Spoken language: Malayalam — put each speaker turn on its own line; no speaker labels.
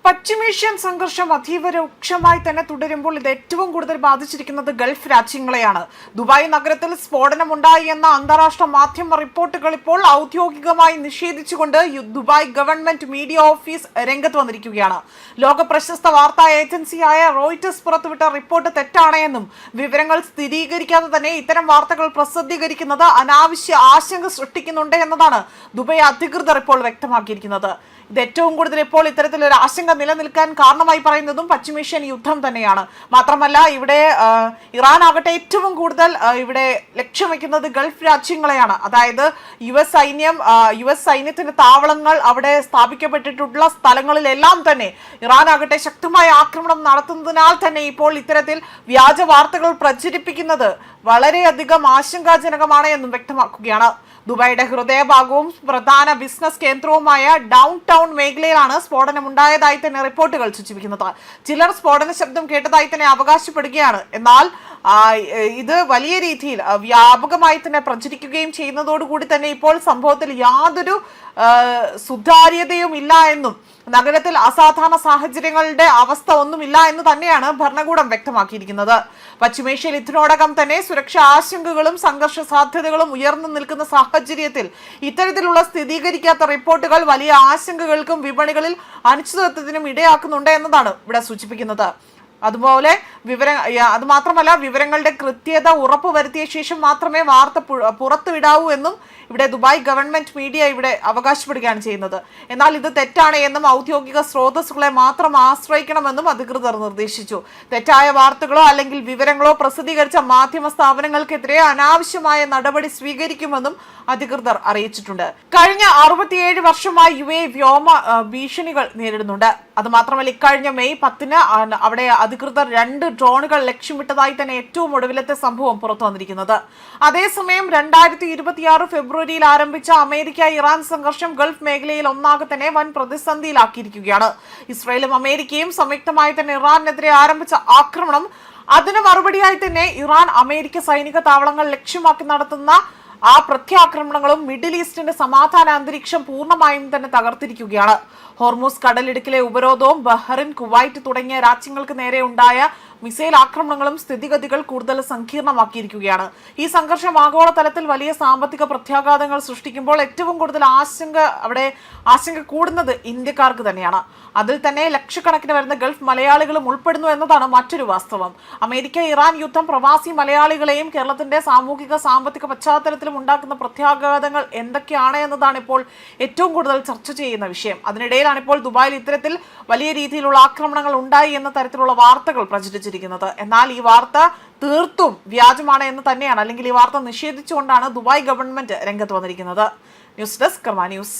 പശ്ചിമേഷ്യൻ സംഘർഷം അതീവ രൂക്ഷമായി തന്നെ തുടരുമ്പോൾ ഇത് ഏറ്റവും കൂടുതൽ ബാധിച്ചിരിക്കുന്നത് ഗൾഫ് രാജ്യങ്ങളെയാണ്. ദുബായ് നഗരത്തിൽ സ്ഫോടനമുണ്ടായി എന്ന അന്താരാഷ്ട്ര മാധ്യമ റിപ്പോർട്ടുകൾ ഇപ്പോൾ ഔദ്യോഗികമായി നിഷേധിച്ചുകൊണ്ട് ദുബായ് ഗവൺമെന്റ് മീഡിയ ഓഫീസ് രംഗത്ത് വന്നിരിക്കുകയാണ്. ലോക പ്രശസ്ത വാർത്താ ഏജൻസിയായ റോയിറ്റേഴ്സ് പുറത്തുവിട്ട റിപ്പോർട്ട് തെറ്റാണ് എന്നും വിവരങ്ങൾ സ്ഥിരീകരിക്കാതെ തന്നെ ഇത്തരം വാർത്തകൾ പ്രസിദ്ധീകരിക്കുന്നത് അനാവശ്യ ആശങ്ക സൃഷ്ടിക്കുന്നുണ്ട് എന്നതാണ് ദുബായ് അധികൃതർ ഇപ്പോൾ വ്യക്തമാക്കിയിരിക്കുന്നത്. ഇത് ഏറ്റവും കൂടുതൽ ഇപ്പോൾ ഇത്തരത്തിലൊരു ആശങ്ക നിലനിൽക്കാൻ കാരണമായി പറയുന്നതും പശ്ചിമേഷ്യൻ യുദ്ധം തന്നെയാണ്. മാത്രമല്ല ഇവിടെ ഇറാൻ ആകട്ടെ ഏറ്റവും കൂടുതൽ ഇവിടെ ലക്ഷ്യം വെക്കുന്നത് ഗൾഫ് രാജ്യങ്ങളെയാണ്. അതായത് യു എസ് സൈന്യത്തിന്റെ താവളങ്ങൾ അവിടെ സ്ഥാപിക്കപ്പെട്ടിട്ടുള്ള സ്ഥലങ്ങളിലെല്ലാം തന്നെ ഇറാൻ ആകട്ടെ ശക്തമായ ആക്രമണം നടത്തുന്നതിനാൽ തന്നെ ഇപ്പോൾ ഇത്തരത്തിൽ വ്യാജ വാർത്തകൾ പ്രചരിപ്പിക്കുന്നത് വളരെയധികം ആശങ്കാജനകമാണ് എന്നും വ്യക്തമാക്കുകയാണ്. ദുബായിയുടെ ഹൃദയഭാഗവും പ്രധാന ബിസിനസ് കേന്ദ്രവുമായ ഡൗൺ ടൗൺ മേഖലയിലാണ് സ്ഫോടനമുണ്ടായതായി തന്നെ റിപ്പോർട്ടുകൾ സൂചിപ്പിക്കുന്നത്. ചിലർ സ്ഫോടന ശബ്ദം കേട്ടതായി തന്നെ അവകാശപ്പെടുകയാണ്. എന്നാൽ ഇത് വലിയ രീതിയിൽ വ്യാപകമായി തന്നെ പ്രചരിക്കുകയും ചെയ്യുന്നതോടുകൂടി തന്നെ ഇപ്പോൾ സംഭവത്തിൽ യാതൊരു സുതാര്യതയും ഇല്ല എന്നും നഗരത്തിൽ അസാധാരണ സാഹചര്യങ്ങളുടെ അവസ്ഥ ഒന്നുമില്ല എന്ന് തന്നെയാണ് ഭരണകൂടം വ്യക്തമാക്കിയിരിക്കുന്നത്. പശ്ചിമേഷ്യയിൽ ഇതിനോടകം തന്നെ സുരക്ഷാ ആശങ്കകളും സംഘർഷ സാധ്യതകളും ഉയർന്നു നിൽക്കുന്ന സാഹചര്യത്തിൽ ഇത്തരത്തിലുള്ള സ്ഥിരീകരിക്കാത്ത റിപ്പോർട്ടുകൾ വലിയ ആശങ്കകൾക്കും വിപണികളിൽ അനിശ്ചിതത്വത്തിനും ഇടയാക്കുന്നുണ്ട് എന്നതാണ് ഇവിടെ സൂചിപ്പിക്കുന്നത്. അതുപോലെ അതുമാത്രമല്ല വിവരങ്ങളുടെ കൃത്യത ഉറപ്പുവരുത്തിയ ശേഷം മാത്രമേ വാർത്ത പുറത്തുവിടാവൂ എന്നും ഇവിടെ ദുബായ് ഗവൺമെന്റ് മീഡിയ ഇവിടെ അവകാശപ്പെടുകയാണ് ചെയ്യുന്നത്. എന്നാൽ ഇത് തെറ്റാണ് എന്നും ഔദ്യോഗിക സ്രോതസ്സുകളെ മാത്രം ആശ്രയിക്കണമെന്നും അധികൃതർ നിർദ്ദേശിച്ചു. തെറ്റായ വാർത്തകളോ അല്ലെങ്കിൽ വിവരങ്ങളോ പ്രസിദ്ധീകരിച്ച മാധ്യമ സ്ഥാപനങ്ങൾക്കെതിരെ അനാവശ്യമായ നടപടി സ്വീകരിക്കുമെന്നും അധികൃതർ അറിയിച്ചിട്ടുണ്ട്. കഴിഞ്ഞ 67 വർഷമായി UAE വ്യോമ ഭീഷണികൾ നേരിടുന്നുണ്ട്. അതുമാത്രമല്ല ഇക്കഴിഞ്ഞ മെയ് 10 അവിടെ അധികൃതർ 2 ഡ്രോണുകൾ ലക്ഷ്യമിട്ടതായി തന്നെ ഏറ്റവും ഒടുവിലത്തെ സംഭവം പുറത്തു വന്നിരിക്കുന്നത്. അതേസമയം 2026 ഫെബ്രുവരിയിൽ ആരംഭിച്ച അമേരിക്ക ഇറാൻ സംഘർഷം ഗൾഫ് മേഖലയിൽ ഒന്നാകെ തന്നെ വൻ പ്രതിസന്ധിയിലാക്കിയിരിക്കുകയാണ്. ഇസ്രായേലും അമേരിക്കയും സംയുക്തമായി തന്നെ ഇറാനെതിരെ ആരംഭിച്ച ആക്രമണം അതിന് മറുപടിയായി തന്നെ ഇറാൻ അമേരിക്ക സൈനിക താവളങ്ങൾ ലക്ഷ്യമാക്കി നടത്തുന്ന ആ പ്രത്യാക്രമണങ്ങളും മിഡിൽ ഈസ്റ്റിന്റെ സമാധാന അന്തരീക്ഷം പൂർണ്ണമായും തന്നെ തകർത്തിരിക്കുകയാണ്. ഹോർമൂസ് കടലിടുക്കിലെ ഉപരോധവും ബഹ്റിൻ, കുവൈറ്റ് തുടങ്ങിയ രാജ്യങ്ങൾക്ക് നേരെ ഉണ്ടായ മിസൈൽ ആക്രമണങ്ങളും സ്ഥിതിഗതികൾ കൂടുതൽ സങ്കീർണമാക്കിയിരിക്കുകയാണ്. ഈ സംഘർഷം ആഗോളതലത്തിൽ വലിയ സാമ്പത്തിക പ്രത്യാഘാതങ്ങൾ സൃഷ്ടിക്കുമ്പോൾ ഏറ്റവും കൂടുതൽ ആശങ്ക കൂടുന്നത് ഇന്ത്യക്കാർക്ക് തന്നെയാണ്. അതിൽ തന്നെ ലക്ഷക്കണക്കിന് വരുന്ന ഗൾഫ് മലയാളികളും ഉൾപ്പെടുന്നു എന്നതാണ് മറ്റൊരു വാസ്തവം. അമേരിക്ക ഇറാൻ യുദ്ധം പ്രവാസി മലയാളികളെയും കേരളത്തിന്റെ സാമൂഹിക സാമ്പത്തിക പശ്ചാത്തലത്തിലും ഉണ്ടാക്കുന്ന പ്രത്യാഘാതങ്ങൾ എന്തൊക്കെയാണ് എന്നതാണ് ഇപ്പോൾ ഏറ്റവും കൂടുതൽ ചർച്ച ചെയ്യുന്ന വിഷയം. അതിനിടയിലാണ് ഇപ്പോൾ ദുബായിൽ ഇത്തരത്തിൽ വലിയ രീതിയിലുള്ള ആക്രമണങ്ങൾ ഉണ്ടായി എന്ന തരത്തിലുള്ള വാർത്തകൾ പ്രചരിച്ചിരിക്കുന്നത്. എന്നാൽ ഈ വാർത്ത തീർത്തും വ്യാജമാണ് എന്ന് തന്നെയാണ്, അല്ലെങ്കിൽ ഈ വാർത്ത നിഷേധിച്ചുകൊണ്ടാണ് ദുബായ് ഗവൺമെന്റ് രംഗത്ത് വന്നിരിക്കുന്നത്. ന്യൂസ് ഡെസ്ക് കർമ്മ ന്യൂസ്.